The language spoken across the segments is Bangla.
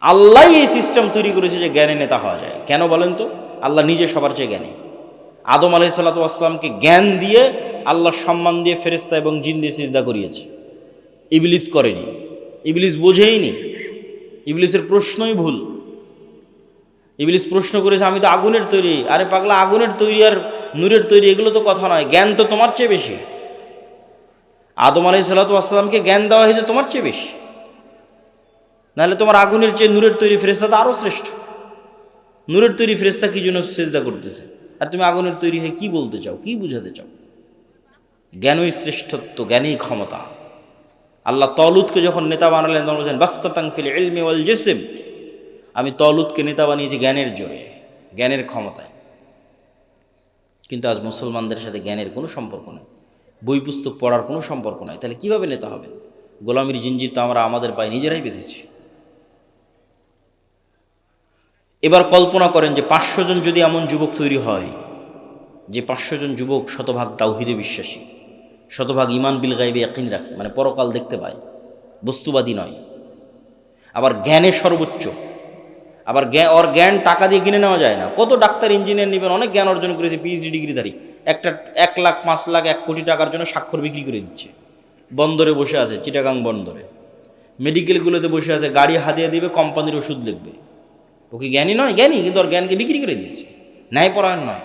আল্লাহ এই সিস্টেম তৈরি করেছে যে জ্ঞানে নেতা হওয়া যায়। কেন বলেন তো? আল্লাহ নিজে সবার চেয়ে জ্ঞানী। আদম আলাইহিসসালাতু ওয়াসসালামকে জ্ঞান দিয়ে আল্লাহ সম্মান দিয়ে ফেরেশতা এবং জিন দিয়ে সিজদা করিয়েছে। ইবলিস করেনি, ইবলিস বোঝেইনি, ইবলিসের প্রশ্নই ভুল। ইবলিস প্রশ্ন করেছে আমি তো আগুনের তৈরি। আরে পাগলা, আগুনের তৈরি আর নূরের তৈরি এগুলো তো কথা নয়, জ্ঞান তো তোমার চেয়ে বেশি। আদম আলাইহিসসালাতু ওয়াসসালামকে জ্ঞান দেওয়া হয়েছে তোমার চেয়ে বেশি, নাহলে তোমার আগুনের চেয়ে নূরের তৈরি ফেরেশতা তো আরও শ্রেষ্ঠ। নূরের তৈরি ফেরেশতা কি জন্য সিজদা করতেছে, আর তুমি আগুনের তৈরি হয়ে কি বলতে চাও, কি বুঝাতে চাও? জ্ঞানই শ্রেষ্ঠত্ব, জ্ঞানই ক্ষমতা। আল্লাহ তলুতকে যখন নেতা বানালেন তখন বলছেন বাসতাতাং ফিল ইলমি ওয়াল জিসম, আমি তলুতকে নেতা বানিয়েছি জ্ঞানের জোরে, জ্ঞানের ক্ষমতায়। কিন্তু আজ মুসলমানদের সাথে জ্ঞানের কোনো সম্পর্ক নেই, বই পুস্তক পড়ার কোনো সম্পর্ক নাই। তাহলে কীভাবে নেতা হবেন? গোলামির জিনজির তো আমরা আমাদের পায়ে নিজেরাই বেঁধেছি। এবার কল্পনা করেন যে 500 জন যদি এমন যুবক তৈরি হয়, যে 500 জন যুবক শতভাগ তাওহীদে বিশ্বাসী, শতভাগ ঈমান বিল গায়বে ইয়াকিন রাখে, মানে পরকাল দেখতে পায়, বস্তুবাদী নয়, আবার জ্ঞানে সর্বোচ্চ। আবার জ্ঞান টাকা দিয়ে কিনে নেওয়া যায় না। কত ডাক্তার ইঞ্জিনিয়ার নেবেন, অনেক জ্ঞান অর্জন করেছে, পিএইচডি ডিগ্রিধারী, একটা 1 লাখ 5 লাখ 1 কোটি টাকার জন্য স্বাক্ষর বিক্রি করে দিচ্ছে। বন্দরে বসে আছে, চিটাগাং বন্দরে, মেডিকেলগুলোতে বসে আছে, গাড়ি হাতিয়ে দিবে, কোম্পানির ওষুধ লিখবে। ও কি জ্ঞানী নয়? জ্ঞানী, কিন্তু ওর জ্ঞানকে বিক্রি করে দিয়েছে, ন্যায়পরায়ণ নয়।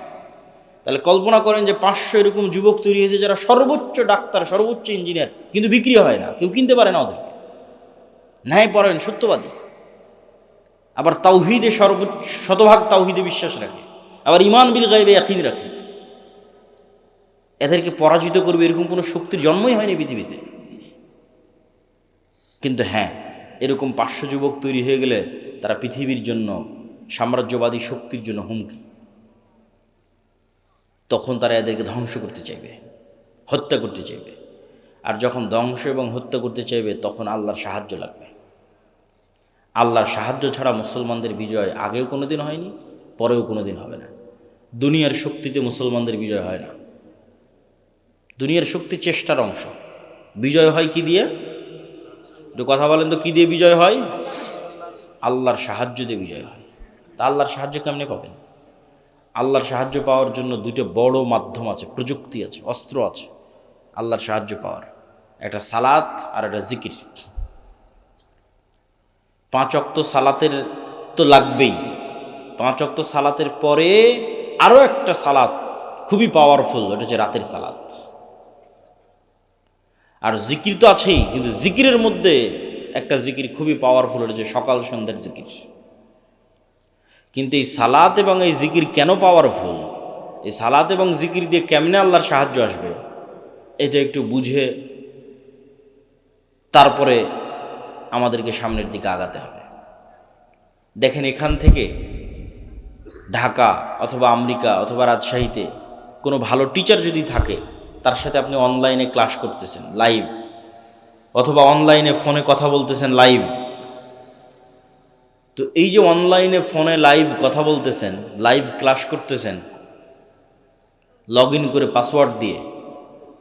তাহলে কল্পনা করেন যে 500 এরকম যুবক তৈরি হয়েছে যারা সর্বোচ্চ ডাক্তার, সর্বোচ্চ ইঞ্জিনিয়ার, কিন্তু বিক্রি হয় না, কেউ কিনতে পারে না ওদেরকে, ন্যায়পরায়ণ, সত্যবাদী, আবার তাওহীদে শতভাগ তাওহীদে বিশ্বাস রাখে, আবার ঈমান বিল গায়বে ইয়াকিন রাখে। এদেরকে পরাজিত করবে এরকম কোনো শক্তির জন্মই হয়নি পৃথিবীতে। কিন্তু হ্যাঁ, এরকম 500 যুবক তৈরি হয়ে গেলে তারা পৃথিবীর জন্য, সাম্রাজ্যবাদী শক্তির জন্য হুমকি। তখন তারা এদেরকে ধ্বংস করতে চাইবে, হত্যা করতে চাইবে। আর যখন ধ্বংস এবং হত্যা করতে চাইবে তখন আল্লাহর সাহায্য লাগবে। আল্লাহর সাহায্য ছাড়া মুসলমানদের বিজয় আগেও কোনো দিন হয়নি, পরেও কোনো দিন হবে না। দুনিয়ার শক্তিতে মুসলমানদের বিজয় হয় না। দুনিয়ার শক্তি চেষ্টার অংশ। বিজয় হয় কি দিয়ে? একটু কথা বলেন তো, কি দিয়ে বিজয় হয়? আল্লাহর সাহায্য দিয়ে বিজয় হয়। তা আল্লাহর সাহায্য কেমনে পাবেন? আল্লাহর সাহায্য পাওয়ার জন্য দুটো বড় মাধ্যম আছে, প্রযুক্তি আছে, অস্ত্র আছে আল্লাহর সাহায্য পাওয়ার। একটা সালাত আর একটা জিকির। 5 ওয়াক্ত সালাতের তো লাগবেই। 5 ওয়াক্ত সালাতের পরে আরও একটা সালাত খুবই পাওয়ারফুল, এটা হচ্ছে রাতের সালাত। আর জিকির তো আছেই, কিন্তু জিকিরের মধ্যে একটা জিকির খুবই পাওয়ারফুল, এটা হচ্ছে সকাল সন্ধ্যার জিকির। কিন্তু এই সালাত এবং এই জিকির কেন পাওয়ারফুল, এই সালাত এবং জিকির দিয়ে কেমনে আল্লাহর সাহায্য আসবে, এটা একটু বুঝে তারপরে আমাদেরকে সামনের দিকে আগাতে হবে। দেখেন, এখান থেকে ঢাকা অথবা আমেরিকা অথবা রাজশাহীতে কোনো ভালো টিচার যদি থাকে, তার সাথে আপনি অনলাইনে ক্লাস করতেছেন লাইভ, অথবা অনলাইনে ফোনে কথা বলতেছেন লাইভ। তো এই যে অনলাইনে ফোনে লাইভ কথা বলতেছেন, লাইভ ক্লাস করতেছেন লগ ইন করে পাসওয়ার্ড দিয়ে,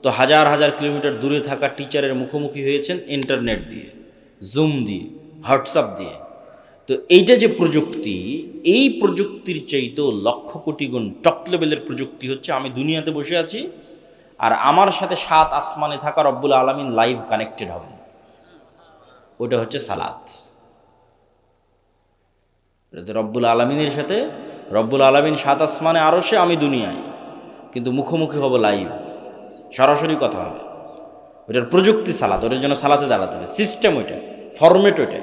তো হাজার হাজার কিলোমিটার দূরে থাকা টিচারের মুখোমুখি হয়েছেন ইন্টারনেট দিয়ে, জুম দিয়ে, হোয়াটসঅ্যাপ দিয়ে। তো এইটা যে প্রযুক্তি, এই প্রযুক্তির চাইতেও লক্ষ কোটি গুণ টপ লেভেলের প্রযুক্তি হচ্ছে আমি দুনিয়াতে বসে আছি আর আমার সাথে 7 আসমানে থাকা রব্বুল আলামিন লাইভ কানেক্টেড হবেন। ওটা হচ্ছে সালাত। রব্বুল আলামিনের সাথে, রব্বুল আলামিন 7 আসমানে, আরশে, আমি দুনিয়ায়, কিন্তু মুখোমুখি হব লাইভ, সরাসরি কথা হবে। ওটার প্রযুক্তি সালাত, ওটার জন্য সালাতে দাঁড়াতে হবে, সিস্টেম ওইটা, ফরম্যাট ওইটা,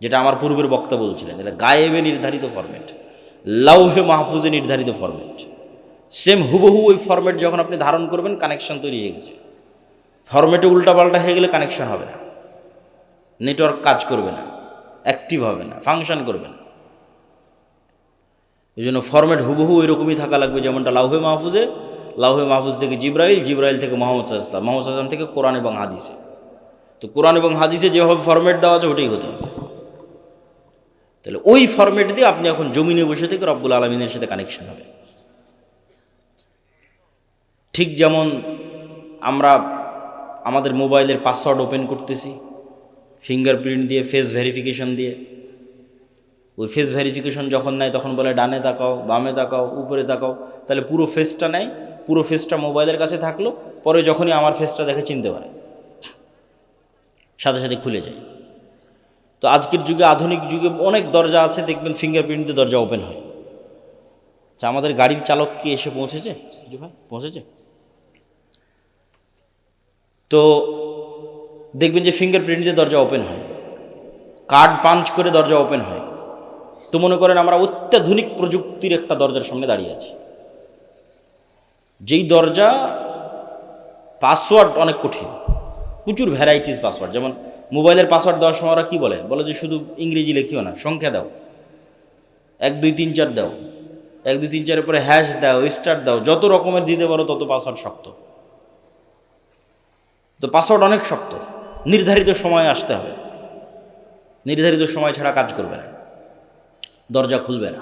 যেটা আমার পূর্বের বক্তা বলছিলেন, এটা গায়েবে নির্ধারিত ফরম্যাট, লাউহে মাহফুজে নির্ধারিত ফরম্যাট। সেম হুবহু ওই ফরম্যাট যখন আপনি ধারণ করবেন, কানেকশন তৈরি হয়ে গেছে। ফরম্যাটে উল্টাপাল্টা হয়ে গেলে কানেকশন হবে না, নেটওয়ার্ক কাজ করবে না, অ্যাক্টিভ হবে না, ফাংশন করবে না। এই জন্য ফরম্যাট হুবহু ওই রকমই থাকা লাগবে, যেমনটা লাউহে মাহফুজে, লাউহে মাহফুজ থেকে জিব্রাইল, জিব্রাইল থেকে মোহাম্মদ সাল্লাল্লাহু আলাইহি ওয়াসাল্লাম, মোহাম্মদ সাল্লাল্লাহু আলাইহি ওয়াসাল্লাম থেকে কোরআন এবং হাদিসে। তো কোরআন এবং হাদিসে যেভাবে ফরম্যাট দেওয়া আছে ওটাই হতে হবে। তাহলে ওই ফরম্যাট দিয়ে আপনি এখন জমিনে বসে থেকে রব্বুল আলামিনের সাথে কানেকশন হবে। ঠিক যেমন আমরা আমাদের মোবাইলের পাসওয়ার্ড ওপেন করতেছি, ফিঙ্গারপ্রিন্ট দিয়ে, ফেস ভেরিফিকেশন দিয়ে। ওই ফেস ভেরিফিকেশন যখন নেয় তখন বলে ডানে তাকাও, বামে তাকাও, উপরে তাকাও, তাহলে পুরো ফেসটা নেয়, পুরো ফেসটা মোবাইলের কাছে থাকলো, পরে যখনই আমার ফেসটা দেখে চিনতে পারে, সাথে সাথে খুলে যায়। তো আজকের যুগে, আধুনিক যুগে অনেক দরজা আছে, দেখবেন ফিঙ্গারপ্রিন্ট দিয়ে দরজা ওপেন হয়। আচ্ছা, আমাদের গাড়ির চালক কি এসে পৌঁছেছে? জি ভাই, পৌঁছেছে। তো দেখবেন যে ফিঙ্গারপ্রিন্ট দিয়ে দরজা ওপেন হয়, কার্ড পাঞ্চ করে দরজা ওপেন হয়। তো মনে করেন আমরা অত্যাধুনিক প্রযুক্তির একটা দরজার সামনে দাঁড়িয়ে আছি, যেই দরজা পাসওয়ার্ড অনেক কঠিন, প্রচুর ভ্যারাইটিস পাসওয়ার্ড। যেমন মোবাইলের পাসওয়ার্ড দেওয়ার সময় ওরা কী বলে যে শুধু ইংরেজি লিখিও না, সংখ্যা দাও, 1 2 3 4 দাও, 1 2 3 4 পরে হ্যাশ দাও, স্টার দাও, যত রকমের দিতে পারো তত পাসওয়ার্ড শক্ত। তো পাসওয়ার্ড অনেক শক্ত, নির্ধারিত সময়ে আসতে হবে, নির্ধারিত সময় ছাড়া কাজ করবে না, দরজা খুলবে না।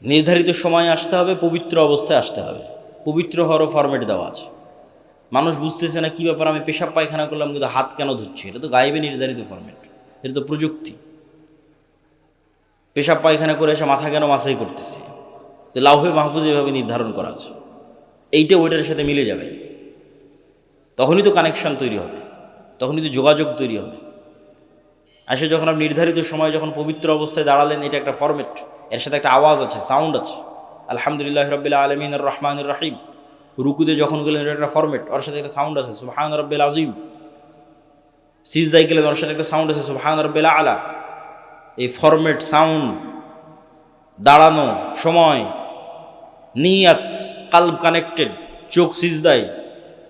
নির্ধারিত সময়ে আসতে হবে, পবিত্র অবস্থায় আসতে হবে। পবিত্র হওয়ারও ফরম্যাট দেওয়া আছে। মানুষ বুঝতেছে না কী ব্যাপার, আমি পেশাব পায়খানা করলাম কিন্তু হাত কেন ধুচ্ছি? এটা তো গায়েবে নির্ধারিত ফরম্যাট, এটা তো প্রযুক্তি। পেশাব পায়খানা করে এসে মাথা কেন মাসাই করতেছে? তো লাউহে মাহফুজ এভাবে নির্ধারণ করা আছে, এইটা ওইটার সাথে মিলে যাবে, তখনই তো কানেকশন তৈরি হবে, তখনই তো যোগাযোগ তৈরি হবে। আসে যখন আপনি নির্ধারিত সময় যখন পবিত্র অবস্থায় দাঁড়ালেন, এটা একটা ফরম্যাট, এর সাথে একটা আওয়াজ আছে, সাউন্ড আছে। আলহামদুলিল্লাহ রাব্বিল আলামিন আর রহমানির রহিম। রুকুতে যখন গেলেন, এটা একটা ফরম্যাট, ওর সাথে একটা সাউন্ড আছে, সুবহান রাব্বিল আযীম। সিজদায় গেলেন, ওর সাথে একটা সাউন্ড আছে, সুবহান রাব্বিল আলা। এই ফরম্যাট, সাউন্ড, দাঁড়ানো, সময়, নিয়াত, কালব কানেক্টেড, চোখ সিজদায়,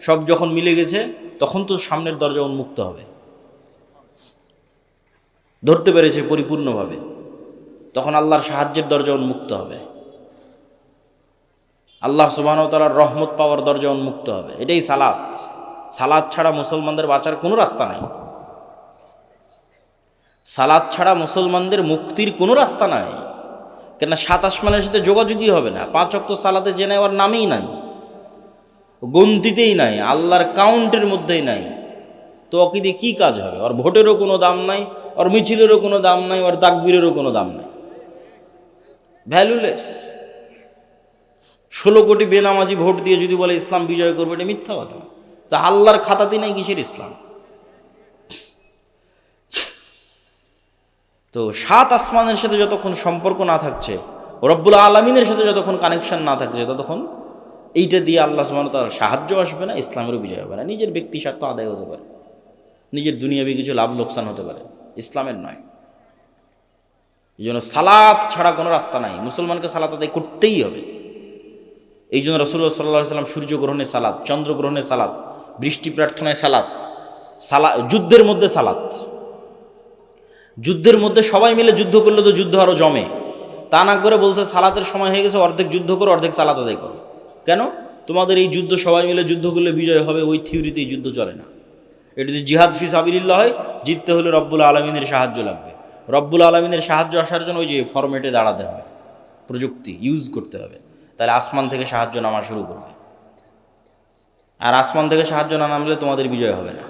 সব যখন মিলে গেছে, তখন তো সামনের দরজা উন্মুক্ত হবে, ধরতে পেরেছে পরিপূর্ণভাবে, তখন আল্লাহর সাহায্যের দরজা উন্মুক্ত হবে, আল্লাহ সুবহানাহু ওয়া তাআলার রহমত পাওয়ার দরজা উন্মুক্ত হবে। এটাই সালাত। সালাত ছাড়া মুসলমানদের বাঁচার কোনো রাস্তা নাই, সালাত ছাড়া মুসলমানদের মুক্তির কোনো রাস্তা নাই। কেন? 7 আসমানের সাথে যোগাযোগই হবে না, 5 ওয়াক্ত সালাতে যে নেওয়ার নামই নাই, গন্তিতেই নাই, আল্লাহর কাউন্টের মধ্যেই নাই। তো ওকে দিয়ে কী কাজ হবে? ওর ভোটেরও কোনো দাম নাই, ওর মিছিলেরও কোনো দাম নাই, ওর তাকবীরেরও কোনো দাম নাই, ভ্যালুলেস। 16 কোটি বেনামাজি ভোট দিয়ে যদি বলে ইসলাম বিজয় করবে, এটা মিথ্যা কথা। তা আল্লাহর খাতাতে নাই কিসের ইসলাম? তো 7 আসমানের সাথে যতক্ষণ সম্পর্ক না থাকছে, রব্বুল আলামিনের সাথে যতক্ষণ কানেকশন না থাকছে, ততক্ষণ এইটা দিয়ে আল্লাহ সুবহানাহু ওয়া তাআলার সাহায্য আসবে না, ইসলামেরও বিজয় হবে না। নিজের ব্যক্তি স্বার্থ আদায় হতে পারে, নিজের দুনিয়াবি কিছু লাভ লোকসান হতে পারে, ইসলামের নয়। এই জন্য সালাত ছাড়া কোনো রাস্তা নাই, মুসলমানকে সালাত আদায় করতেই হবে। এই জন্য রাসূলুল্লাহ সাল্লাল্লাহু আলাইহি ওয়াসাল্লাম সূর্যগ্রহণে সালাত, চন্দ্রগ্রহণে সালাত, বৃষ্টি প্রার্থনায় সালাত, যুদ্ধের মধ্যে সালাত। যুদ্ধের মধ্যে সবাই মিলে যুদ্ধ করলে তো যুদ্ধ আরও জমে, তা না করে বলছে সালাতের সময় হয়ে গেছে, অর্ধেক যুদ্ধ করো, অর্ধেক সালাত আদায় করো। কেন? তোমাদের এই যুদ্ধ সবাই মিলে যুদ্ধ করলে বিজয় হবে, ওই থিওরিতে এই যুদ্ধ চলে না। এটা যদি জিহাদ ফি সাবিলিল্লাহ হয়, জিততে হলে রব্বুল আলামিনের সাহায্য লাগবে। রব্বুল আলামিনের সাহায্য আসার জন্য ওই যে ফরম্যাটে দাঁড়াতে হবে, প্রযুক্তি ইউজ করতে হবে, তাহলে আসমান থেকে সাহায্য নামা শুরু করবে। আর আসমান থেকে সাহায্য না নামলে তোমাদের বিজয় হবে না।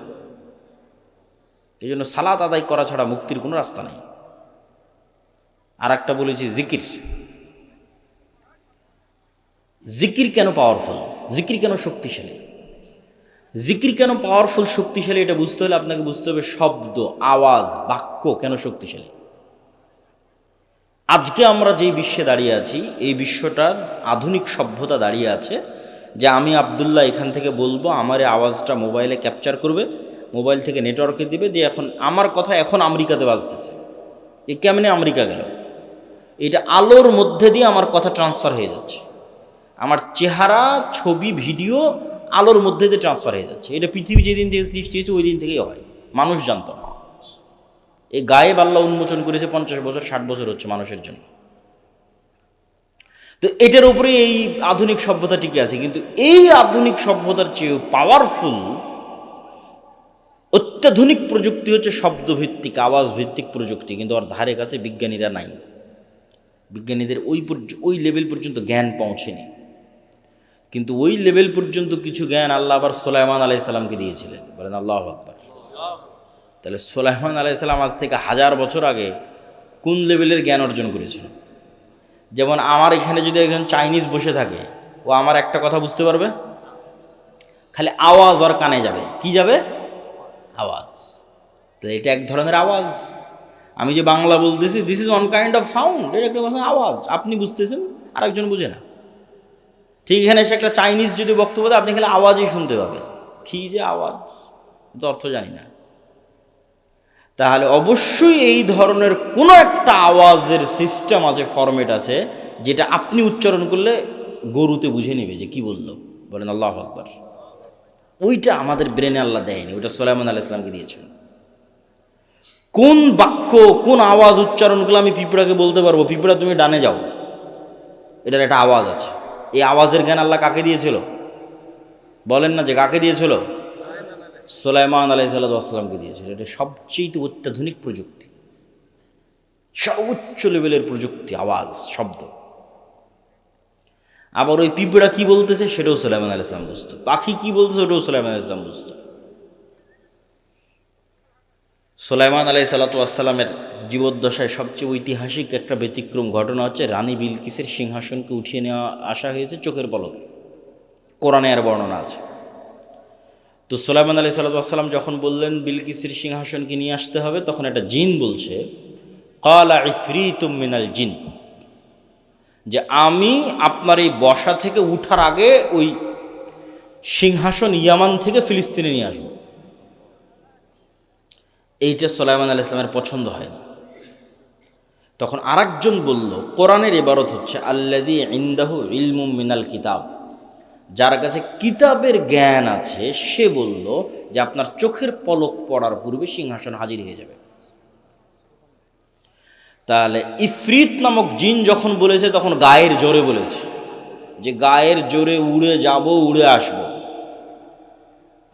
এই জন্য সালাত আদায় করা ছাড়া মুক্তির কোনো রাস্তা নেই। আর একটা বলেছি, জিকির। জিকির কেন পাওয়ারফুল? জিকির কেন শক্তিশালী? জিকির কেন পাওয়ারফুল, শক্তিশালী? এটা বুঝতে হলে আপনাকে বুঝতে হবে শব্দ, আওয়াজ, বাক্য কেন শক্তিশালী। আজকে আমরা যেই বিশ্বে দাঁড়িয়ে আছি, এই বিশ্বটার আধুনিক সভ্যতা দাঁড়িয়ে আছে যে আমি আব্দুল্লাহ এখান থেকে বলবো, আমার এই আওয়াজটা মোবাইলে ক্যাপচার করবে, মোবাইল থেকে নেটওয়ার্কে দিবে, দিয়ে এখন আমার কথা এখন আমেরিকাতে বাজতেছে। এ কেমনে আমেরিকা গেল? এটা আলোর মধ্যে দিয়ে আমার কথা ট্রান্সফার হয়ে যাচ্ছে, আমার চেহারা, ছবি, ভিডিও আলোর মধ্যে দিয়ে ট্রান্সফার হয়ে যাচ্ছে। এটা পৃথিবী যেদিন থেকে সৃষ্টি হয়েছে ওই দিন থেকেই হয়, মানুষ জানত না। এই গায়েব আল্লাহ উন্মোচন করেছে 50 বছর 60 বছর হচ্ছে মানুষের জন্য। তো এটার উপরে এই আধুনিক সভ্যতা টিকে আছে। কিন্তু এই আধুনিক সভ্যতার চেয়েও পাওয়ারফুল অত্যাধুনিক প্রযুক্তি হচ্ছে শব্দভিত্তিক, আওয়াজ ভিত্তিক প্রযুক্তি। কিন্তু ওর ধারে কাছে বিজ্ঞানীরা নাই, বিজ্ঞানীদের ওই লেভেল পর্যন্ত জ্ঞান পৌঁছেনি। কিন্তু ওই লেভেল পর্যন্ত কিছু জ্ঞান আল্লাহ আবার সুলাইমান আলাইহিস সালামকে দিয়েছিলেন। বলেন আল্লাহু আকবার। তাহলে সুলাইমান আলাইহিস সালাম আজ থেকে 1000 বছর আগে কোন লেভেলের জ্ঞান অর্জন করেছিল? যেমন আমার এখানে যদি একজন চাইনিজ বসে থাকে, ও আমার একটা কথা বুঝতে পারবে, খালি আওয়াজ ওর কানে যাবে। কি যাবে? আওয়াজ। তো এটা এক ধরনের আওয়াজ। আমি যে বাংলা বলতেছি, this is one kind of sound, এটা একটা আওয়াজ। আপনি বুঝতেছেন, আরেকজন বুঝে না। ঠিক এখানে এসে একটা চাইনিজ যদি বক্তব্য দেয়, আপনি খালি আওয়াজই শুনতে পাবেন। কি যে আওয়াজ, তো অর্থ জানি না। তাহলে অবশ্যই এই ধরনের কোনো একটা আওয়াজের সিস্টেম আছে, ফরম্যাট আছে, যেটা আপনি উচ্চারণ করলে গরুতে বুঝে নেবে যে কি বললো। বলেন আল্লাহু আকবার। ওইটা আমাদের ব্রেনে আল্লাহ দেয়নি, ওইটা সুলাইমান আলাইহিস সালামকে দিয়েছেন। কোন বাক্য, কোন আওয়াজ উচ্চারণ করলে আমি পিঁপড়াকে বলতে পারবো, পিঁপড়া তুমি ডানে যাও, এটার একটা আওয়াজ আছে। এই আওয়াজের জ্ঞান আল্লাহ কাকে দিয়েছিল? বলেন না যে কাকে দিয়েছিল? সুলাইমান আলাইহিস সালামকে দিয়েছিল। এটা সবচেয়ে অত্যাধুনিক প্রযুক্তি, সর্বোচ্চ লেভেলের প্রযুক্তি, আওয়াজ, শব্দ। আবার ওই পিঁপড়া কি বলতেছে সেটাও সুলাইমান আলাইহিস সালাম বুঝতো, পাখি কি বলতেছে ওটাও সুলাইমান আলাইহিস সালাম বুঝতো। সুলাইমান আলাইহিস সালামের জীবদ্দশায় সবচেয়ে ঐতিহাসিক একটা ব্যতিক্রম ঘটনা হচ্ছে রানী বিলকিসের সিংহাসনকে উঠিয়ে নেওয়া আসা হয়েছে চোখের পলকে। কোরআনে আর বর্ণনা আছে। তো সুলাইমান আলাইহিস সালাম যখন বললেন বিলকিসের সিংহাসনকে নিয়ে আসতে হবে, তখন একটা জিন বলছে, ক্বালা ইফরিতুম মিনাল জিন, যে আমি আপনার এই বসা থেকে উঠার আগে ওই সিংহাসন ইয়ামান থেকে ফিলিস্তিনে নিয়ে আসবো। এইটা সুলাইমান আলাইহিস সালামের পছন্দ হয় না। তখন আরেকজন বলল, কোরআনের ইবারত হচ্ছে আল্লাযী ইনদাহু ইলমুম মিনাল কিতাব, যার কাছে কিতাবের জ্ঞান আছে, সে বলল যে আপনার চোখের পলক পড়ার পূর্বে সিংহাসন হাজির হয়ে যাবে। তাহলে ইফরিত নামক জিন যখন বলেছে, তখন গায়ের জোরে বলেছে, যে গায়ের জোরে উড়ে যাব, উড়ে আসব।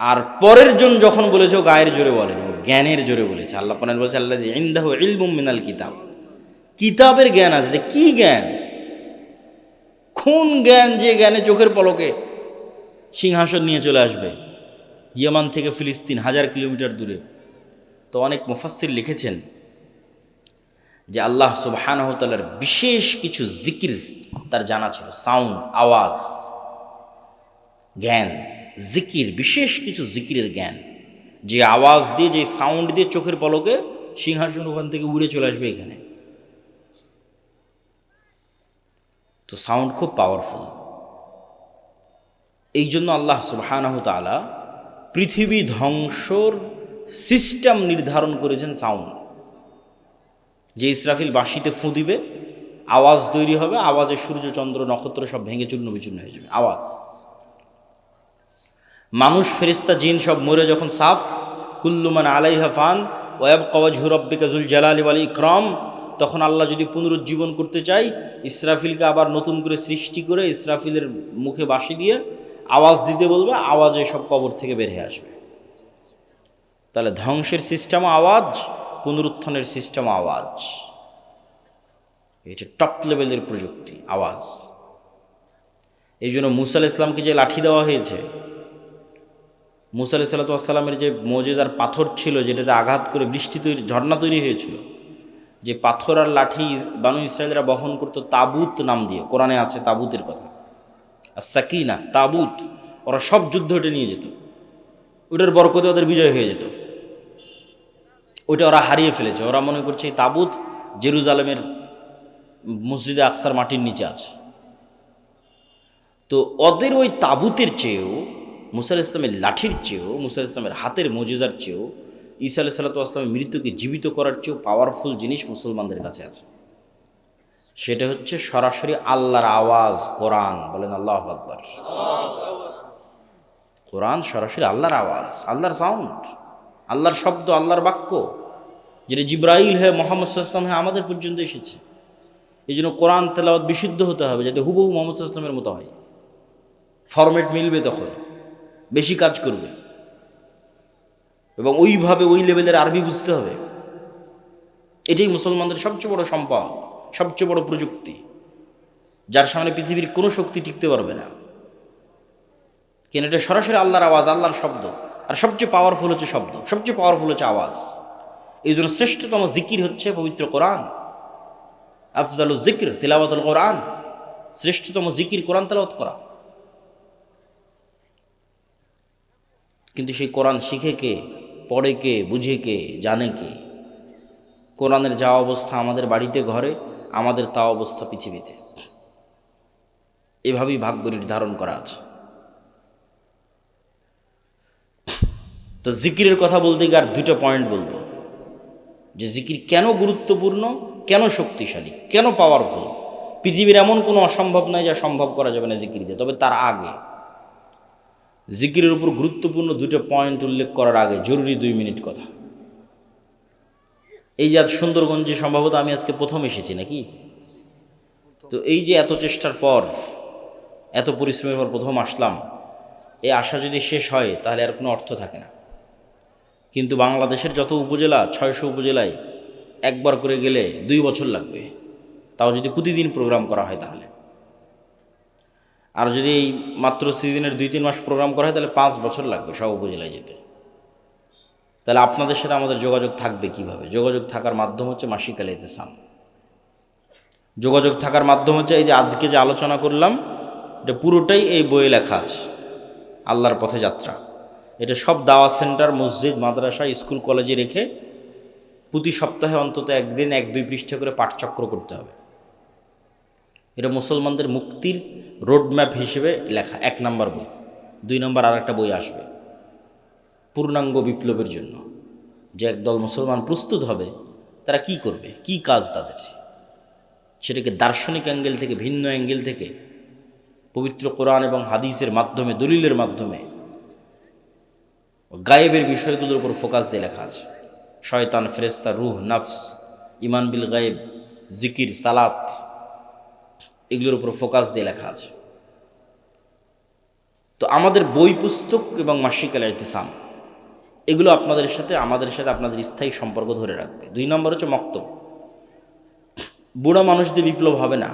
আর পরের জন যখন বলেছে, ও গায়ের জোরে বলেনি, জ্ঞানের জোরে বলেছে। আল্লাহ পাক বলেছে আল্লাযী ইনদাহু ইলমুম মিনাল কিতাব, কিতাবের জ্ঞান আছে। কি জ্ঞান? কোন জ্ঞান? যে জ্ঞানে চোখের পলকে সিংহাসন নিয়ে চলে আসবে ইয়ামান থেকে ফিলিস্তিন, 1000 কিলোমিটার দূরে। তো অনেক মুফাসসির লিখেছেন যে আল্লাহ সুবহানাহু ওয়া তাআলার বিশেষ কিছু জিকির তার জানা ছিল, সাউন্ড, আওয়াজ, জ্ঞান, জিকির, বিশেষ কিছু জিকিরের জ্ঞান, যে আওয়াজ দিয়ে, যে সাউন্ড দিয়ে চোখের পলকে সিংহাসন ওখান থেকে উড়ে চলে আসবে এখানে। তো সাউন্ড খুব পাওয়ারফুল। এই জন্য আল্লাহ সুবহানাহু ওয়া তাআলা পৃথিবী ধ্বংসর সিস্টেম নির্ধারণ করেছেন সাউন্ড। যে ইসরাফিল বাঁশিতে ফু দিবে, আওয়াজ তৈরি হবে, আওয়াজে সূর্য চন্দ্র নক্ষত্র সব ভেঙে চূর্ণ বিচূর্ণ হয়ে যাবে, আওয়াজ। মানুষ, ফেরেশতা, জিন সব মরে যখন সাফ, কুল্লু মান আলাইহা ফান ওয়া ইয়াবকা ওয়াজহু রাব্বিকা যুল জালালি ওয়াল ইকরাম, তখন আল্লাহ যদি পুনরুজ্জীবন করতে চাই, ইসরাফিলকে আবার নতুন করে সৃষ্টি করে ইসরাফিলের মুখে বাঁশি দিয়ে আওয়াজ দিতে বলবে, আওয়াজে সব কবর থেকে বের হয়ে আসবে। তাহলে ধ্বংসের সিস্টেম আওয়াজ, পুনরুত্থানের সিস্টেম আওয়াজ। এটা টপ লেভেলের প্রযুক্তি, আওয়াজ। এই জন্য মুসা আলাইহিস সালামকে যে লাঠি দেওয়া হয়েছে, মুসা আলাইহিস সালামের যে মুজিজার পাথর ছিল, যেটাতে আঘাত করে বৃষ্টি তৈরি, ঝর্ণা তৈরি হয়েছিল, যে পাথর আর লাঠি বানু ইসরায়েলরা বহন করতো তাবুত নাম দিয়ে, কোরআনে আছে তাবুতের কথা, আর সাকিনা, তাবুত। ওরা সব যুদ্ধ ওটা নিয়ে যেত, ওটার বরকতে ওদের বিজয় হয়ে যেত। ওইটা ওরা হারিয়ে ফেলেছে। ওরা মনে করছে এই তাবুত জেরুজালেমের মসজিদে আকসার মাটির নিচে আছে। তো ওদের ওই তাবুতের চেয়েও, মুসা আলাইহিস সালামের লাঠির চেয়েও, মুসা আলাইহিস সালামের হাতের মুজিজার চেয়েও, ঈসা আলাইহিস সালামের মৃত্যুকে জীবিত করার চেয়েও পাওয়ারফুল জিনিস মুসলমানদের কাছে আছে। সেটা হচ্ছে সরাসরি আল্লাহর আওয়াজ, কোরআন। বলেন আল্লাহু আকবার। কোরআন সরাসরি আল্লাহর আওয়াজ, আল্লাহর সাউন্ড, আল্লাহর শব্দ, আল্লাহর বাক্য, যেটা জিব্রাইল হয়ে মুহাম্মদ সাল্লাল্লাহু আলাইহি ওয়াসাল্লাম হয়ে আমাদের পর্যন্ত এসেছে। এই জন্য কোরআন তেলাওয়াত বিশুদ্ধ হতে হবে, যাতে হুবহু মুহাম্মদ সাল্লাল্লাহু আলাইহি ওয়াসাল্লামের মতো হয়। ফরম্যাট মিলবে, তখন বেশি কাজ করবে, এবং ওইভাবে ওই লেভেলের আরবি বুঝতে হবে। এটাই মুসলমানদের সবচেয়ে বড় সম্পদ, সবচেয়ে বড় প্রযুক্তি, যার সামনে পৃথিবীর কোনো শক্তি টিকতে পারবে না। কেন? এটা সরাসরি আল্লাহর আওয়াজ, আল্লাহর শব্দ। আর সবচেয়ে পাওয়ারফুল হচ্ছে শব্দ, সবচেয়ে পাওয়ারফুল হচ্ছে আওয়াজ। এই জন্য শ্রেষ্ঠতম জিকির হচ্ছে পবিত্র কোরআন। আফজালুল জিক্র তিলাওয়াতুল কোরআন, শ্রেষ্ঠতম জিকির কোরআন তেলাওয়াত করা। কিন্তু সেই কোরআন শিখে কে, পড়ে কে, বুঝে কে, জানে কে? কোরআনের যা অবস্থা আমাদের বাড়িতে ঘরে, আমাদের তা অবস্থা পৃথিবীতে। এভাবেই ভাগ্য নির্ধারণ করা আছে। তো জিকিরের কথা বলতে গিয়ে আর দুটো পয়েন্ট বলবো, যে জিকির কেন গুরুত্বপূর্ণ, কেন শক্তিশালী, কেন পাওয়ারফুল। পৃথিবীর এমন কোনো অসম্ভব নয় যা সম্ভব করা যাবে না জিকির দিয়ে। তবে তার আগে জিকিরের উপর গুরুত্বপূর্ণ দুটো পয়েন্ট উল্লেখ করার আগে জরুরি 2 মিনিট কথা। এই যে আজ সুন্দরগঞ্জে সম্ভবত আমি আজকে প্রথম এসেছি নাকি, তো এই যে এত চেষ্টার পর, এত পরিশ্রমের পর প্রথম আসলাম, এই আশা যদি শেষ হয় তাহলে আর কোনো অর্থ থাকে না। কিন্তু বাংলাদেশের যত উপজেলা, 600 উপজেলায় একবার করে গেলে 2 বছর লাগবে, তাও যদি প্রতিদিন প্রোগ্রাম করা হয় তাহলে। আর যদি এই মাত্র সিজনের 2-3 মাস প্রোগ্রাম করা হয় তাহলে 5 বছর লাগবে সব উপজেলায় যেতে। তাহলে আপনাদের সাথে আমাদের যোগাযোগ থাকবে কিভাবে? যোগাযোগ থাকার মাধ্যম হচ্ছে মাসিক আল ইতিসাম। যোগাযোগ থাকার মাধ্যম হচ্ছে এই যে আজকে যে আলোচনা করলাম, এটা পুরোটাই এই বইয়ে লেখা আছে, আল্লাহর পথে যাত্রা। এটা সব দাওয়াত সেন্টার, মসজিদ, মাদ্রাসা, স্কুল, কলেজে রেখে প্রতি সপ্তাহে অন্তত একদিন 1-2 পৃষ্ঠা করে পাঠচক্র করতে হবে। এটা মুসলমানদের মুক্তির রোডম্যাপ হিসেবে লেখা 1 নম্বর বই। 2 নম্বর আর একটা বই আসবে পূর্ণাঙ্গ বিপ্লবের জন্য, যে একদল মুসলমান প্রস্তুত হবে, তারা কি করবে, কি কাজ তাদের, সেটাকে দার্শনিক অ্যাঙ্গেল থেকে, ভিন্ন অ্যাঙ্গেল থেকে, পবিত্র কোরআন এবং হাদিসের মাধ্যমে, দলিলের মাধ্যমে গায়েবের বিষয়গুলোর উপর ফোকাস দিয়ে লেখা আছে। শয়তান, ফেরেশতা, রূহ, নফস, ইমান বিল গায়েব, জিকির, সালাত, এগুলোর উপর ফোকাস দিয়ে লেখা আছে। তো আমাদের বই পুস্তক এবং মাসিক আল ইতিসাম এগুলো আপনাদের সাথে, আমাদের সাথে আপনাদের স্থায়ী সম্পর্ক ধরে রাখবে। 2 নম্বর হচ্ছে মক্তব। বুড়া মানুষদের বিপ্লব হবে না,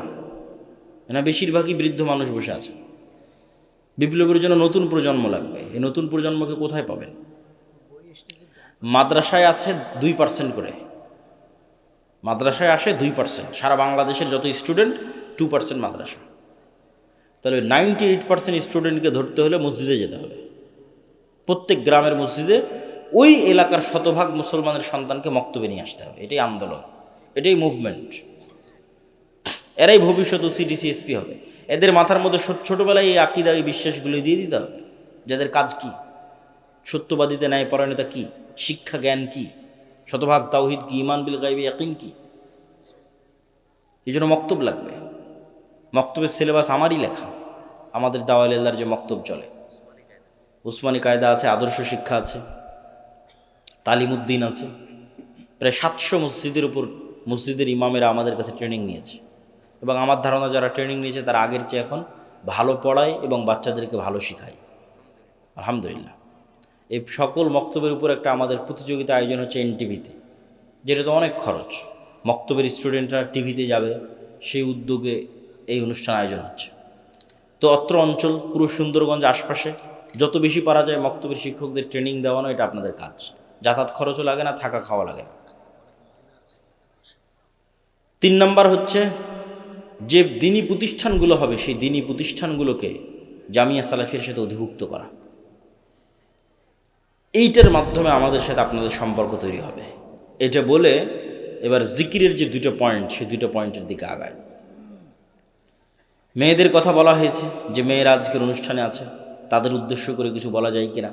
না, বেশিরভাগই বৃদ্ধ মানুষ বসে আছে। বিপ্লবের জন্য নতুন প্রজন্ম লাগবে। এই নতুন প্রজন্মকে কোথায় পাবেন? মাদ্রাসায় আছে 2% করে, মাদ্রাসায় আসে 2%। সারা বাংলাদেশের যত স্টুডেন্ট 2% মাদ্রাসা। তাহলে 98% স্টুডেন্টকে ধরতে হলে মসজিদে যেতে হবে। প্রত্যেক গ্রামের মসজিদে ওই এলাকার শতভাগ মুসলমানের সন্তানকে মক্তবে নিয়ে আসতে হবে। এটাই আন্দোলন, এটাই মুভমেন্ট। এরাই ভবিষ্যৎ সিটিসিএসপি হবে। এদের মাথার মধ্যে ছোটোবেলায় এই আকিদা, এই বিশ্বাসগুলো দিয়ে দিতে হবে। যাদের কাজ কি, সত্যবাদিতা, ন্যায়পরায়ণতা কি, শিক্ষা জ্ঞান কি, শতভাগ তাওহীদ কি, ঈমান বিল গায়বি ইয়াকিন কি। এই জন্য মক্তব লাগবে। মক্তবের সিলেবাস আমারই লেখা। আমাদের দাওয়ায়ে ইল্লাহর যে মক্তব চলে, উসমানী কায়দা আছে, আদর্শ শিক্ষা আছে, তালিমউদ্দিন আছে। প্রায় 700 মসজিদের উপর মসজিদের ইমামেরা আমাদের কাছে ট্রেনিং নিয়েছে, এবং আমার ধারণা যারা ট্রেনিং নিয়েছে তারা আগের চেয়ে এখন ভালো পড়ায় এবং বাচ্চাদেরকে ভালো শেখায়, আলহামদুলিল্লাহ। এই সকল মক্তবের উপর একটা আমাদের প্রতিযোগিতা আয়োজন হচ্ছে এনটিভিতে, যেটা তো অনেক খরচ। মক্তবের স্টুডেন্টরা টিভিতে যাবে, সেই উদ্যোগে এই অনুষ্ঠান আয়োজন হচ্ছে। তো অত্র অঞ্চল, পুরো সুন্দরগঞ্জ আশপাশে যত বেশি পারা যায় মক্তবের শিক্ষকদের ট্রেনিং দেওয়ানো, এটা আপনাদের কাজ। যাতায়াত খরচও লাগে না, থাকা খাওয়া লাগে না। 3 নম্বর হচ্ছে যে দিনী প্রতিষ্ঠানগুলো হবে, সেই দিনী প্রতিষ্ঠানগুলোকে জামিয়া সালাফির সাথে অধিভুক্ত করা। এইটার মাধ্যমে আমাদের সাথে আপনাদের সম্পর্ক তৈরি হবে। এটা বলে এবার জিকিরের যে 2টো পয়েন্ট, সেই 2টো পয়েন্টের দিকে আগায়। মেয়েদের কথা বলা হয়েছে, যে মেয়েরা আজকের অনুষ্ঠানে আছে, তাদের উদ্দেশ্য করে কিছু বলা যায় কিনা।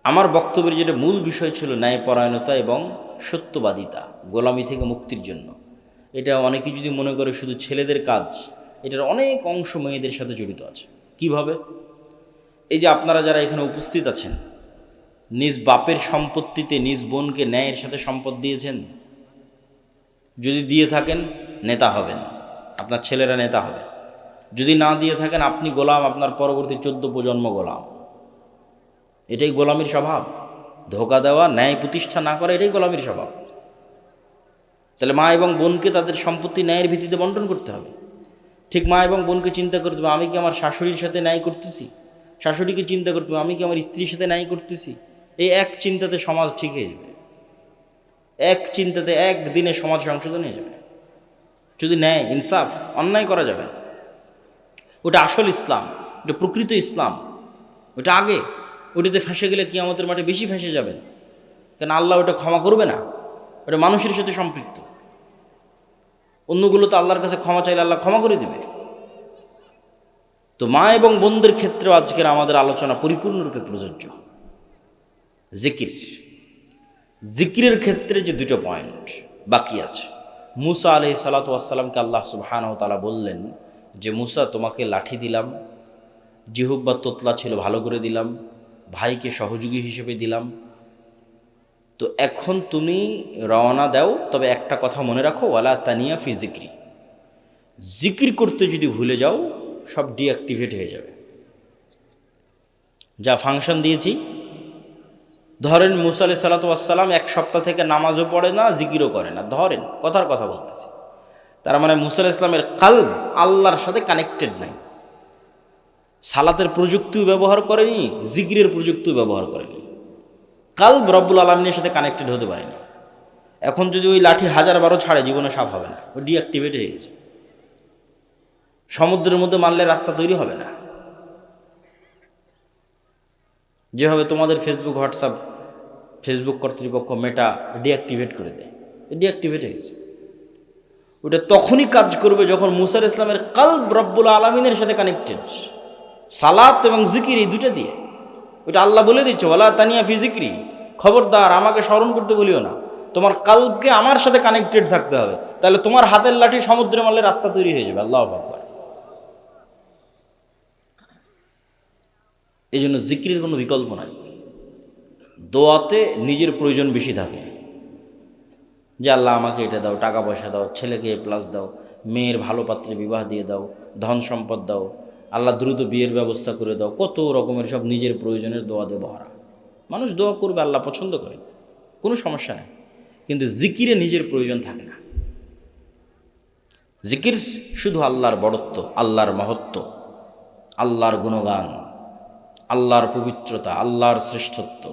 আমার বক্তব্যের যেটা মূল বিষয় ছিল ন্যায়পরায়ণতা এবং সত্যবাদিতা, গোলামি থেকে মুক্তির জন্য। এটা অনেকেই যদি মনে করে শুধু ছেলেদের কাজ, এটার অনেক অংশ মেয়েদের সাথে জড়িত আছে। কিভাবে? এই যে আপনারা যারা এখানে উপস্থিত আছেন, নিজ বাপের সম্পত্তিতে নিজ বোনকে ন্যায়ের সাথে সম্পদ দিয়েছেন? যদি দিয়ে থাকেন, নেতা হবেন, আপনার ছেলেরা নেতা হবে। যদি না দিয়ে থাকেন, আপনি গোলাম, আপনার পরবর্তী 14 প্রজন্ম গোলাম। এটাই গোলামির স্বভাব। ধোঁকা দেওয়া, ন্যায় প্রতিষ্ঠা না করা, এটাই গোলামির স্বভাব। তাহলে মা এবং বোনকে তাদের সম্পত্তি ন্যায়ের ভিত্তিতে বন্টন করতে হবে। ঠিক মা এবং বোনকে চিন্তা করতে হবে, আমি কি আমার শাশুড়ির সাথে ন্যায় করতেছি? শাশুড়িকে চিন্তা করতে হবে, আমি কি আমার স্ত্রীর সাথে ন্যায় করতেছি? এই এক চিন্তাতে সমাজ ঠিক হয়ে যাবে। এক চিন্তাতে একদিনে সমাজ সংশোধন হয়ে যাবে যদি ন্যায় ইনসাফ অন্যায় করা যাবে। ওটা আসল ইসলাম, ওটা প্রকৃত ইসলাম, ওটা আগে। ওটাতে ফেঁসে গেলে কিয়ামতের মাঠে বেশি ফেঁসে যাবেন, কেন আল্লাহ ওটা ক্ষমা করবে না, ওটা মানুষের সাথে সম্পৃক্ত। অন্যগুলো তো আল্লাহর কাছে ক্ষমা চাইলে আল্লাহ ক্ষমা করে দেবে। তো মা এবং বোনদের ক্ষেত্রেও আজকের আমাদের আলোচনা পরিপূর্ণরূপে প্রযোজ্য। জিকিরের ক্ষেত্রে যে দুটো পয়েন্ট বাকি আছে। মুসা আলাইহিস সালাতু ওয়াস সালামকে আল্লাহ সুবহানাহু ওয়া তাআলা বললেন যে মুসা, তোমাকে লাঠি দিলাম, জিহ্বা তোতলা ছিল ভালো করে দিলাম, ভাইকে সহযোগী হিসেবে দিলাম, তো এখন তুমি রওনা দাও, তবে একটা কথা মনে রাখো, ওয়ালা তানিয়া ফি জিক্রি, জিকির করতে যদি ভুলে যাও সব ডিঅ্যাক্টিভেট হয়ে যাবে। যা ফাংশন দিয়েছি, ধরেন মুসা আলাইহিস সালাতু ওয়াস সালাম এক সপ্তাহ থেকে নামাজও পড়ে না, জিকিরও করে না, ধরেন কথার কথা বলতেছি, তার মানে মুসা আলাইহিস সালামের কালব আল্লাহর সাথে কানেক্টেড নাই। সালাতের প্রযুক্তিও ব্যবহার করেনি, জিকিরের প্রযুক্তিও ব্যবহার করেনি, কালব রব্বুল আলামিনের সাথে কানেক্টেড হতে পারেনি। এখন যদি ওই লাঠি 1000 ছাড়ে জীবনে সাফ হবে না, ও ডিঅ্যাক্টিভেট হয়ে গেছে। সমুদ্রের মধ্যে মারলে রাস্তা তৈরি হবে না। যেভাবে তোমাদের ফেসবুক কর্তৃপক্ষ মেটা ডিঅ্যাক্টিভেট করে দেয়, ডিঅ্যাক্টিভেট হয়ে গেছে। ওটা তখনই কাজ করবে যখন মুসা আলাইহিস সালামের কালব রব্বুল আলামিনের সাথে কানেক্টেড, সালাত এবং জিকির এই দুটো দিয়ে। ওটা আল্লাহ বলে দিচ্ছে, ওয়ালা তানিয়া ফি জিক্রি, খবরদার আমাকে স্মরণ করতে বলিও না, তোমার কালবকে আমার সাথে কানেক্টেড থাকতে হবে, তাহলে তোমার হাতের লাঠি সমুদ্রে মারলে রাস্তা তৈরি হয়ে যাবে। আল্লাহু আকবার। এই জন্য জিকিরের কোনো বিকল্প নাই। দোয়াতে নিজের প্রয়োজন বেশি থাকে, যে আল্লাহ আমাকে এটা দাও, টাকা পয়সা দাও, ছেলেকে প্লাস দাও, মেয়ের ভালো পাত্রে বিবাহ দিয়ে দাও, ধন সম্পদ দাও, আল্লাহ দ্রুত বিয়ের ব্যবস্থা করে দাও, কত রকমের সব নিজের প্রয়োজনের দোয়া দিয়ে ভরা। মানুষ দোয়া করবে, আল্লাহ পছন্দ করে, কোনো সমস্যা নেই, কিন্তু জিকিরে নিজের প্রয়োজন থাকে না। জিকির শুধু আল্লাহর বড়ত্ব, আল্লাহর মহত্ব, আল্লাহর গুণগান, আল্লাহর পবিত্রতা, আল্লাহর শ্রেষ্ঠত্ব,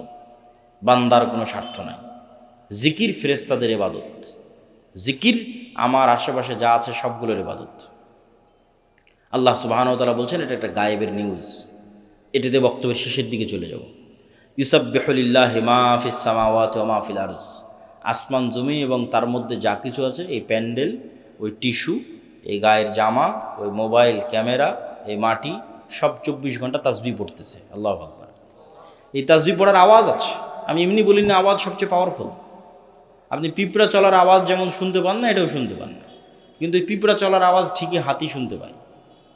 বান্দার কোনো স্বার্থ নাই। জিকির ফেরেশতাদের ইবাদত, জিকির আমার আশেপাশে যা আছে সবগুলোর ইবাদত। আল্লাহ সুবহানাহু ওয়া তাআলা বলছেন, এটা একটা গায়েবের নিউজ। এটাতে বক্তব্যের শেষের দিকে চলে যাব। ইউসাব্বিহু লিল্লাহি মা ফিস সামাওয়াতি ওয়া মা ফিল আরজ, আসমান জমি এবং তার মধ্যে যা কিছু আছে, এই প্যান্ডেল, ওই টিস্যু, এই গায়ের জামা, ওই মোবাইল ক্যামেরা, এই মাটি, সব 24 ঘন্টা তাসবিহ পড়তেছে। আল্লাহু আকবার। এই তাসবিহ পড়ার আওয়াজ আছে, আমি এমনি বলি না, আওয়াজ সবচেয়ে পাওয়ারফুল। আপনি পিঁপড়া চলার আওয়াজ যেমন শুনতে পান না, এটাও শুনতে পান না, কিন্তু এই পিঁপড়া চলার আওয়াজ ঠিকই হাতি শুনতে পায়,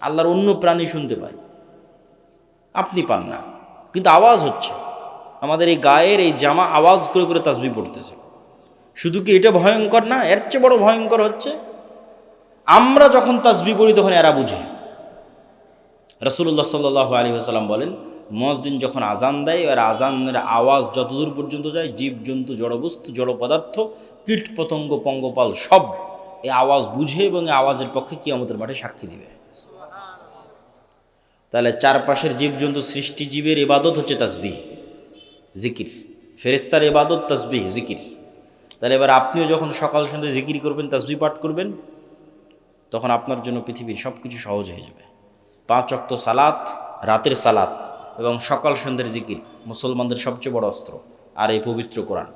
আল্লাহর অন্য প্রাণী শুনতে পায়, আপনি পান না, কিন্তু আওয়াজ হচ্ছে। আমাদের এই গায়ের এই জামা আওয়াজ করে করে তাসবিহ পড়তেছে। শুধু কি এটা ভয়ঙ্কর না, এর চেয়ে বড় ভয়ঙ্কর হচ্ছে আমরা যখন তাসবিহ পড়ি তখন এরা বুঝে। রাসূলুল্লাহ সাল্লাল্লাহু আলাইহি ওয়াসাল্লাম বলেন, মুয়াজ্জিন যখন আজান দেয়, আর আজানের আওয়াজ যতদূর পর্যন্ত যায়, জীবজন্তু, জড়বস্তু, জড় পদার্থ, কীট পতঙ্গ, পঙ্গপাল সব এই আওয়াজ বুঝে এবং এই আওয়াজের পক্ষে কিয়ামতের মাঠে সাক্ষী দিবে। তাহলে চারপাশের জীবজন্তু, সৃষ্টি জীবের ইবাদত হচ্ছে তাসবিহ, জিকির। ফেরেশতার ইবাদত তাসবিহ, জিকির। তাহলে এবার আপনিও যখন সকাল সন্ধ্যা জিকির করবেন, তাসবিহ পাঠ করবেন, তখন আপনার জন্য পৃথিবীর সব কিছু সহজ হয়ে যাবে। 5 ওয়াক্ত সালাত, রাতের সালাত এবং সকাল সন্ধ্যার জিকির মুসলমানদের সবচেয়ে বড় অস্ত্র। আর এই পবিত্র কোরআন,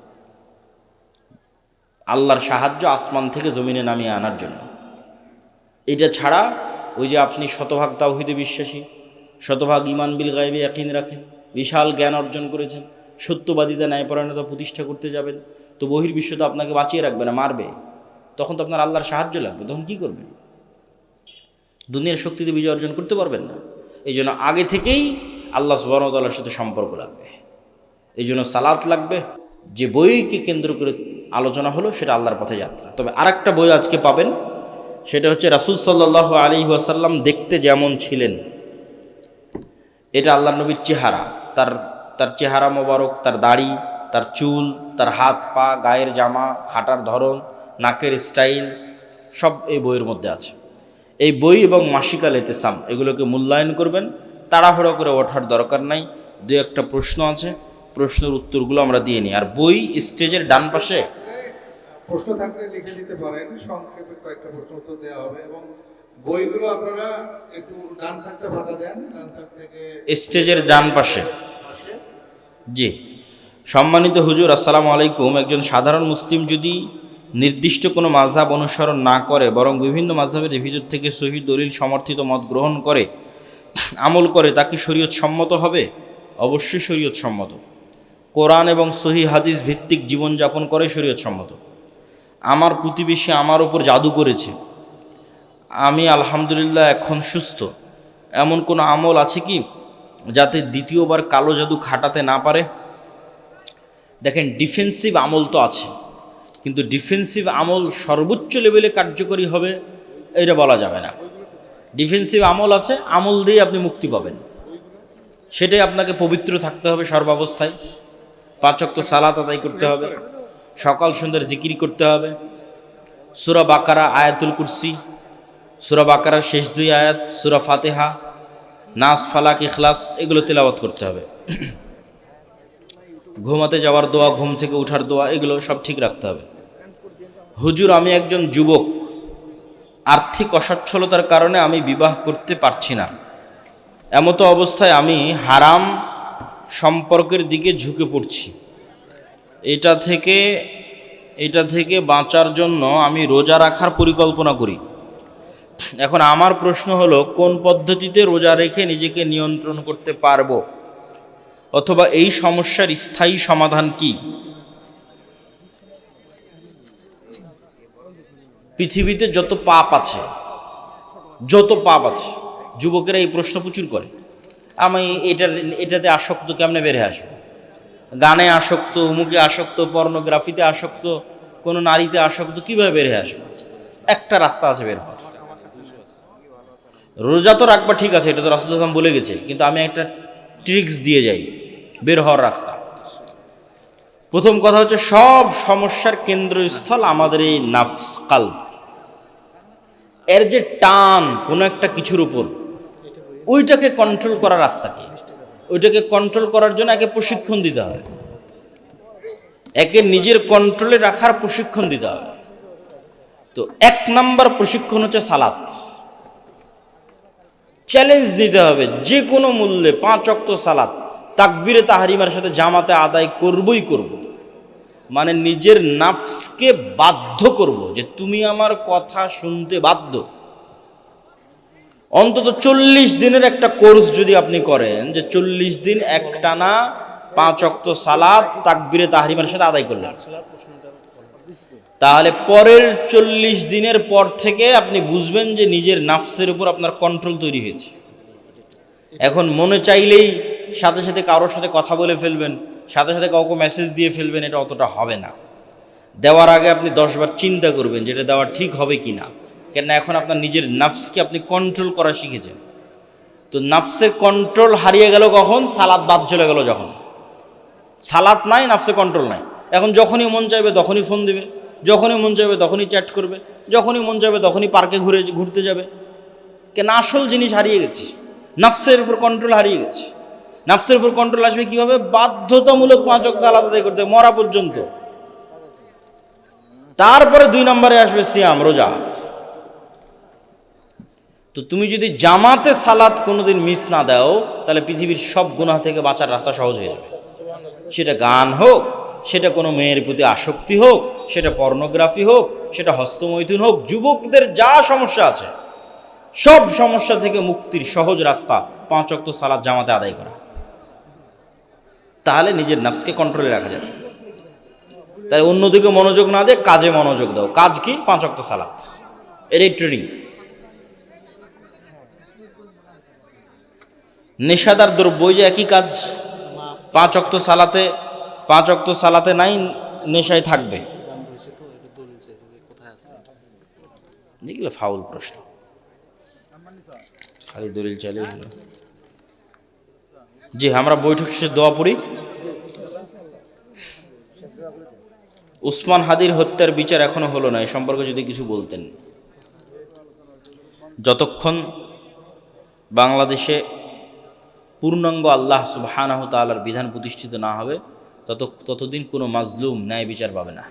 আল্লাহর সাহায্য আসমান থেকে জমিনে নামিয়ে আনার জন্য। এটা ছাড়া ওই যে আপনি শতভাগ তাওহীদে বিশ্বাসী, শতভাগ ঈমান বিল গায়বে ইয়াকিন রাখেন, বিশাল জ্ঞান অর্জন করেছেন, সত্যবাদিতা, ন্যায়পরায়ণতা প্রতিষ্ঠা করতে যাবেন, তো বহির্বিশ্ব তো আপনাকে বাঁচিয়ে রাখবে না, মারবে। তখন তো আপনার আল্লাহর সাহায্য লাগবে, তখন কি করবেন? দুনিয়ার শক্তিতে বিজয় অর্জন করতে পারবেন না। এই জন্য আগে থেকেই আল্লাহ সুবহানাহু ওয়া তাআলার সাথে সম্পর্ক লাগবে। এই জন্য সালাত লাগবে। যে বইকে কেন্দ্র করে আলোচনা হলো সেটা আল্লাহর পথে যাত্রা। তবে আরেকটা বই আজকে পাবেন, সেটা হচ্ছে রাসূল সাল্লাল্লাহু আলাইহি ওয়াসাল্লাম দেখতে যেমন ছিলেন, এটা আল্লাহর নবীর চেহারা, তার চেহারা মোবারক, তার দাড়ি, তার চুল, তার হাত পা, গায়ের জামা, হাঁটার ধরন, নাকের স্টাইল, সব এই বইয়ের মধ্যে আছে। এই বই এবং মাসিকাল ইতিসাম এগুলোকে মূল্যায়ন করবেন। তাড়াহুড়ো করে ওঠার দরকার নাই। 2-1টা প্রশ্ন আছে, প্রশ্নের উত্তরগুলো আমরা দিয়ে নিই। আর বই স্টেজের ডান পাশে প্রশ্ন থাকলে লিখে দিতে পারেন, সংক্ষেপে কয়েকটা প্রশ্ন উত্তর দেওয়া হবে। এবং বইগুলো আপনারা একটু ডান সাইডটা ফাঁকা দেন, ডান সাইড থেকে স্টেজের ডান পাশে। জি, সম্মানিত হুজুর আসসালামু আলাইকুম। একজন সাধারণ মুসলিম যদি নির্দিষ্ট কোনো মাযহাব অনুসরণ না করে বরং বিভিন্ন মাযহাবের ভিতর থেকে সহিহ দলিল সমর্থিত মত গ্রহণ করে আমল করে, তা কি শরীয়ত সম্মত হবে? অবশ্যই শরীয়ত সম্মত। কোরআন এবং সহিহ হাদিস ভিত্তিক জীবনযাপন করে শরীয়ত সম্মত। আমার প্রতিবেশী আমার উপর জাদু করেছে, আমি আলহামদুলিল্লাহ এখন সুস্থ, এমন কোনো আমল আছে কি যাতে দ্বিতীয়বার কালো জাদু খাটাতে না পারে? দেখেন, ডিফেন্সিভ আমল তো আছে, কিন্তু ডিফেন্সিভ আমল সর্বোচ্চ লেভেলে কার্যকরী হবে এটা বলা যাবে না। ডিফেন্সিভ আমল আছে, আমল দিয়ে আপনি মুক্তি পাবেন। সেটাই আপনাকে পবিত্র থাকতে হবে সর্বাবস্থায়। 5 ওয়াক্ত সালাত আদায় করতে হবে, সকাল সন্ধ্যার জিকির করতে হবে, সূরা বাকারা, আয়াতুল কুরসি, সূরা বাকারার শেষ 2 আয়াত, সূরা ফাতিহা, নাস, ফালাক, ইখলাস এগুলো তেলাওয়াত করতে হবে। ঘুমাতে যাওয়ার দোয়া, ঘুম থেকে ওঠার দোয়া এগুলো সব ঠিক রাখতে হবে। হুজুর, আমি একজন যুবক, আর্থিক অসচ্ছলতার কারণে আমি বিবাহ করতে পারছি না। এমতো অবস্থায় আমি হারাম সম্পর্কের দিকে ঝুঁকে পড়ছি। এটা থেকে বাঁচার জন্য আমি রোজা রাখার পরিকল্পনা করি। এখন আমার প্রশ্ন হলো, কোন পদ্ধতিতে রোজা রেখে নিজেকে নিয়ন্ত্রণ করতে পারবো, অথবা এই সমস্যার স্থায়ী সমাধান কি? পৃথিবীতে যত পাপ আছে, যুবকেরা এই প্রশ্ন প্রচুর করে, আমি এটাতে আসক্ত, কেমনে বের হয়ে আসবো? গানে আসক্ত, মুখে আসক্ত, পর্নোগ্রাফিতে আসক্ত, কোনো নারীতে আসক্ত, কিভাবে বের হয়ে আসবো? একটা রাস্তা আছে বের হওয়ার। রোজা তো রাখবা, ঠিক আছে, এটা তো রাসূল সাল্লাল্লাহু আলাইহি ওয়াসাল্লাম বলে গেছে, কিন্তু আমি একটা ট্রিক্স দিয়ে যাই বের হওয়ার রাস্তা। প্রথম কথা হচ্ছে, সব সমস্যার কেন্দ্রস্থল আমাদের এই নাফস, কালব। এর যে টান কোনো একটা কিছুর উপর, ওইটাকে কন্ট্রোল করার রাস্তা কি? ওইটাকে কন্ট্রোল করার জন্য একে প্রশিক্ষণ দিতে হবে, একে নিজের কন্ট্রোলে রাখার প্রশিক্ষণ দিতে হবে। তো 1 নাম্বার প্রশিক্ষণ হচ্ছে সালাত। চ্যালেঞ্জ দিতে হবে, যে কোনো মূল্যে 5 ওয়াক্ত সালাত তাকবীরে তাহরিমার সাথে জামাতে আদায় করবই করব। মানে নিজের নাফসকে বাধ্য করব যে তুমি আমার কথা শুনতে বাধ্য। অন্তত 40 দিনের একটা কোর্স যদি আপনি করেন, যে 40 দিন একটানা 5 ওয়াক্ত সালাত তাকবীরে তাহরিমার সাথে আদায় করলেন, তাহলে পরের 40 দিনের পর থেকে আপনি বুঝবেন যে নিজের নাফসের উপর আপনার কন্ট্রোল তৈরি হয়েছে। এখন মনে চাইলেই সাথে সাথে কারোর সাথে কথা বলে ফেলবেন, সাথে সাথে কাউকে মেসেজ দিয়ে ফেলবেন, এটা অতটা হবে না। দেওয়ার আগে আপনি 10 বার চিন্তা করবেন যে এটা দেওয়া ঠিক হবে কি না। কেন, এখন আপনার নিজের নাফসকে আপনি কন্ট্রোল করা শিখেছেন। তো নাফসের কন্ট্রোল হারিয়ে গেল কখন? সালাত বাদ চলে গেল যখন। সালাত নাই, নাফসে কন্ট্রোল নাই। এখন যখনই মন চাইবে তখনই ফোন দেবে, যখনই মন চাইবে তখনই চ্যাট করবে, যখনই মন চাইবে তখনই পার্কে ঘুরতে যাবে। কেন, আসল জিনিস হারিয়ে গেছে, নাফসের উপর কন্ট্রোল হারিয়ে গেছে। নাফসের উপর কন্ট্রোল আসবে কিভাবে? বাধ্যতামূলক 5 ওয়াক্ত সালাত আদায় করতে, মরা পর্যন্ত। তারপরে 2 নম্বরে আসবে সিয়াম, রোজা। তো তুমি যদি জামাতে সালাত কোনোদিন মিস না দাও, তাহলে পৃথিবীর সব গুনাহ থেকে বাঁচার রাস্তা সহজ হয়ে যাবে। সেটা গান হোক, সেটা কোনো মেয়ের প্রতি আসক্তি হোক, সেটা পর্নোগ্রাফি হোক, সেটা হস্তমৈথুন হোক, যুবকদের যা সমস্যা আছে সব সমস্যা থেকে মুক্তির সহজ রাস্তা 5 ওয়াক্ত সালাত জামাতে আদায় করা। তাহলে নিজের নাফসকে কন্ট্রোলে রাখা যাবে। তাই অন্যদিকে মনোযোগ না দিয়ে কাজে মনোযোগ দাও। কাজ কি? 5 ওয়াক্ত সালাত, এটাই ট্রেনিং। নেশাদার দ্রব্য, যে একই কাজ। 5 ওয়াক্ত সালাতে নাই, নেশায় থাকবে। যেগুলো ফাউল প্রশ্ন, খালি দলিল চাইলে। জি, আমরা বৈঠক শেষে দোয়া পড়ি। উসমান হাদির হত্যার বিচার এখনো হলো না, এ সম্পর্কে যদি কিছু বলতেন। যতক্ষণ বাংলাদেশে পূর্ণাঙ্গ আল্লাহ সুবহানাহু ওয়া তাআলার বিধান প্রতিষ্ঠিত না হবে, ততদিন কোনো মাজলুম ন্যায় বিচার পাবে না।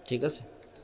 ঠিক আছে।